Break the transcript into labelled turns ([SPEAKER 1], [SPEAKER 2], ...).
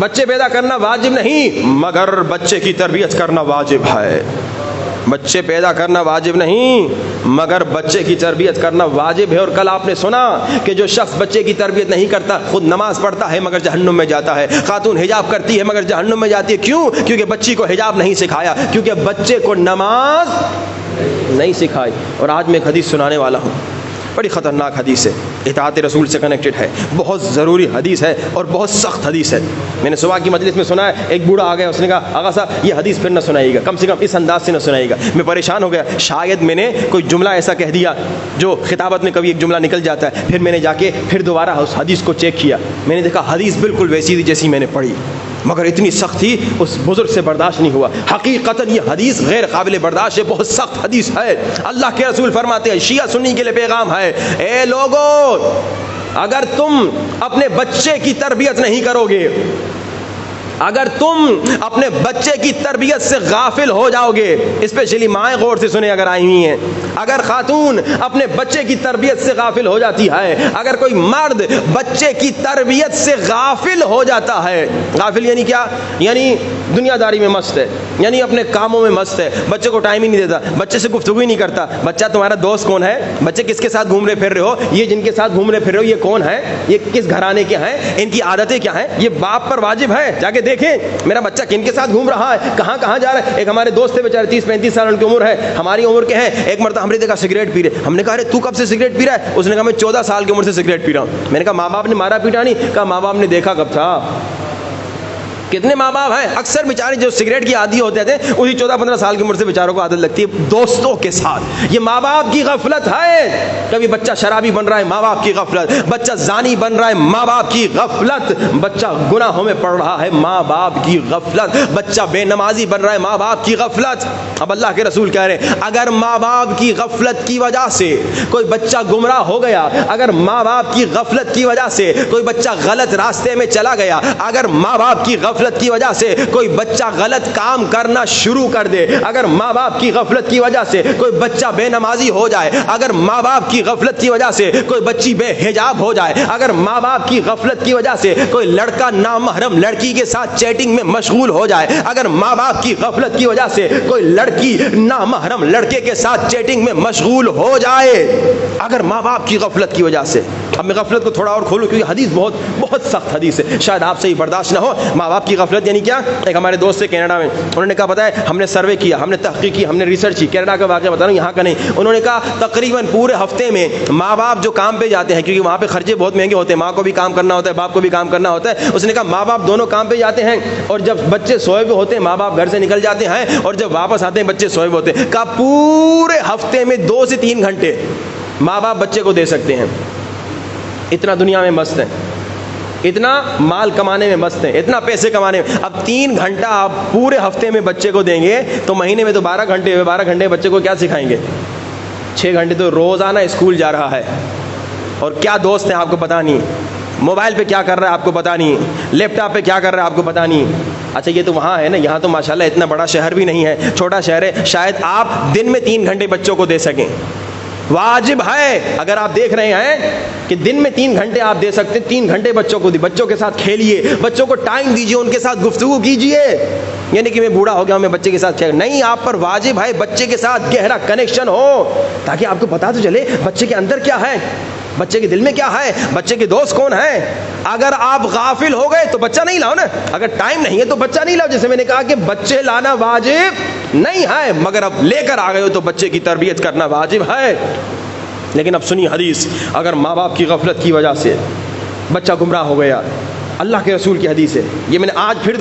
[SPEAKER 1] بچے پیدا کرنا واجب نہیں مگر بچے کی تربیت کرنا واجب ہے. بچے پیدا کرنا واجب نہیں مگر بچے کی تربیت کرنا واجب ہے. اور کل آپ نے سنا کہ جو شخص بچے کی تربیت نہیں کرتا خود نماز پڑھتا ہے مگر جہنم میں جاتا ہے. خاتون حجاب کرتی ہے مگر جہنم میں جاتی ہے. کیوں؟ کیونکہ بچی کو حجاب نہیں سکھایا, کیونکہ بچے کو نماز نہیں سکھائی. اور آج میں ایک حدیث سنانے والا ہوں, بڑی خطرناک حدیث ہے, اطاعت رسول سے کنیکٹڈ ہے, بہت ضروری حدیث ہے اور بہت سخت حدیث ہے. میں نے صبح کی مجلس میں سنا ہے, ایک بوڑھا آ گیا, اس نے کہا آغا صاحب یہ حدیث پھر نہ سنائیے گا, کم سے کم اس انداز سے نہ سنائیے گا. میں پریشان ہو گیا, شاید میں نے کوئی جملہ ایسا کہہ دیا جو خطابت میں کبھی ایک جملہ نکل جاتا ہے. پھر میں نے جا کے پھر دوبارہ اس حدیث کو چیک کیا, میں نے دیکھا حدیث بالکل ویسی تھی جیسی میں نے پڑھی, مگر اتنی سخت تھی اس بزرگ سے برداشت نہیں ہوا. حقیقتاً یہ حدیث غیر قابل برداشت ہے, بہت سخت حدیث ہے. اللہ کے رسول فرماتے ہیں, شیعہ سنی کے لیے پیغام ہے, اے لوگو اگر تم اپنے بچے کی تربیت نہیں کرو گے, اگر تم اپنے بچے کی تربیت سے غافل ہو جاؤ گے, اسپیشلی مائیں غور سے سنیں اگر آئی ہوئی ہیں, اگر خاتون اپنے بچے کی تربیت سے غافل ہو جاتی ہے, اگر کوئی مرد بچے کی تربیت سے غافل ہو جاتا ہے, غافل یعنی کیا؟ یعنی دنیا داری میں مست ہے, یعنی اپنے کاموں میں مست ہے, بچے کو ٹائم ہی نہیں دیتا, بچے سے گفتگو ہی نہیں کرتا. بچہ تمہارا دوست کون ہے, بچے کس کے ساتھ گھوم رہے پھر رہے ہو, یہ جن کے ساتھ گھوم رہے پھر رہے ہو یہ کون ہے, یہ کس گھرانے کے ہیں, ان کی عادتیں کیا ہیں, یہ باپ پر واجب ہے جا کے دیکھیں میرا بچہ کن کے ساتھ گھوم رہا ہے, کہاں کہاں جا رہا ہے. ایک ہمارے دوست تھے بیچارے 30-35 سال ان کی عمر ہے, ہماری عمر کے ہیں. ایک مرتبہ ہم نے دیکھا سگریٹ پی رہے, ہم نے کہا ارے تو کب سے سگریٹ پی رہا ہے؟ اس نے کہا میں 14 سال کی عمر سے سگریٹ پی رہا ہوں. میں نے کہا ماں باپ نے مارا پیٹا نہیں؟ کہا ماں باپ نے دیکھا کب تھا. کتنے ماں باپ ہیں اکثر بیچارے جو سگریٹ کی عادی ہوتے تھے اسی 14-15 سال کی عمر سے بیچاروں کو عادت لگتی ہے دوستوں کے ساتھ. یہ ماں باپ کی غفلت ہے. کبھی بچہ شرابی بن رہا ہے, ماں باپ کی غفلت. بچہ زانی بن رہا ہے, ماں باپ کی غفلت. بچہ گناہوں میں پڑ رہا ہے, ماں باپ کی غفلت. بچہ بے نمازی بن رہا ہے, ماں باپ کی غفلت. اب اللہ کے رسول کہہ رہے ہیں اگر ماں باپ کی غفلت کی وجہ سے کوئی بچہ گمراہ ہو گیا, اگر ماں باپ کی غفلت کی وجہ سے کوئی بچہ غلط راستے میں چلا گیا, اگر ماں باپ کی غفلت کی وجہ سے کوئی بچہ غلط کام کرنا شروع کر دے, اگر ماں باپ کی غفلت کی وجہ سے کوئی بچہ بے نمازی ہو جائے, اگر ماں باپ کی غفلت کی وجہ سے کوئی بچی بے حجاب ہو جائے, اگر ماں باپ کی غفلت کی وجہ سے کوئی لڑکا نامحرم لڑکی کے ساتھ چیٹنگ میں مشغول ہو جائے, اگر ماں باپ کی غفلت کی وجہ سے کوئی لڑکی نامحرم لڑکے کے ساتھ چیٹنگ میں مشغول ہو جائے, اگر ماں باپ کی غفلت کی وجہ سے. اب میں غفلت کو تھوڑا اور کھولوں کیونکہ حدیث بہت بہت سخت حدیث ہے, شاید آپ سے ہی برداشت نہ ہو. ماں باپ کی غفلت یعنی کیا؟ ایک ہمارے دوست سے کینیڈا میں, انہوں نے کہا پتہ ہے ہم نے سروے کیا, ہم نے تحقیق کی, ہم نے ریسرچ کی, کینیڈا کا واقعہ بتا رہا ہوں یہاں کا نہیں. انہوں نے کہا تقریباً پورے ہفتے میں ماں باپ جو کام پہ جاتے ہیں, کیونکہ وہاں پہ خرچے بہت مہنگے ہوتے ہیں, ماں کو بھی کام کرنا ہوتا ہے, باپ کو بھی کام کرنا ہوتا ہے. اس نے کہا ماں باپ دونوں کام پہ جاتے ہیں, اور جب بچے سوئے ہوئے ہوتے ہیں ماں باپ گھر سے نکل جاتے ہیں, اور جب واپس آتے ہیں بچے سوئے ہوئے ہوتے ہیں. کہا پورے ہفتے میں 2 سے 3 گھنٹے ماں باپ بچے کو دے سکتے ہیں. اتنا دنیا میں مست ہے, اتنا مال کمانے میں مست ہیں, اتنا پیسے کمانے میں. اب 3 گھنٹہ آپ پورے ہفتے میں بچے کو دیں گے تو مہینے میں تو 12 گھنٹے ہوئے. 12 گھنٹے بچے کو کیا سکھائیں گے؟ 6 گھنٹے تو روزانہ اسکول جا رہا ہے, اور کیا دوست ہیں آپ کو پتہ نہیں, موبائل پہ کیا کر رہا ہے آپ کو پتہ نہیں, لیپ ٹاپ پہ کیا کر رہا ہے آپ کو پتہ نہیں. اچھا یہ تو وہاں ہے نا, یہاں تو ماشاءاللہ اتنا بڑا شہر بھی نہیں ہے, چھوٹا شہر ہے, شاید آپ دن میں 3 گھنٹے بچوں کو دے سکیں. واجب ہے اگر آپ دیکھ رہے ہیں کہ دن میں 3 گھنٹے آپ دے سکتے ہیں, 3 گھنٹے بچوں کو بچوں کے ساتھ کھیلیے, بچوں کو ٹائم دیجیے, ان کے ساتھ گفتگو کیجیے. یعنی کہ میں بوڑھا ہو گیا ہوں میں بچے کے ساتھ کھیل نہیں, آپ پر واجب ہے بچے کے ساتھ گہرا کنیکشن ہو, تاکہ آپ کو پتا تو چلے بچے کے اندر کیا ہے, بچے کے دل میں کیا ہے, بچے کے دوست کون ہیں. اگر آپ غافل ہو گئے تو بچہ نہیں لاؤ نا, اگر ٹائم نہیں ہے تو بچہ نہیں لاؤ. جیسے میں نے کہا کہ بچے لانا واجب نہیں ہے, مگر اب لے کر آ گئے ہو تو بچے کی تربیت کرنا واجب ہے. لیکن اب سنی حدیث, اگر ماں باپ کی غفلت کی وجہ سے بچہ گمراہ ہو گیا, اللہ کے رسول کی حدیث ہے, یہ میں نے آج پھر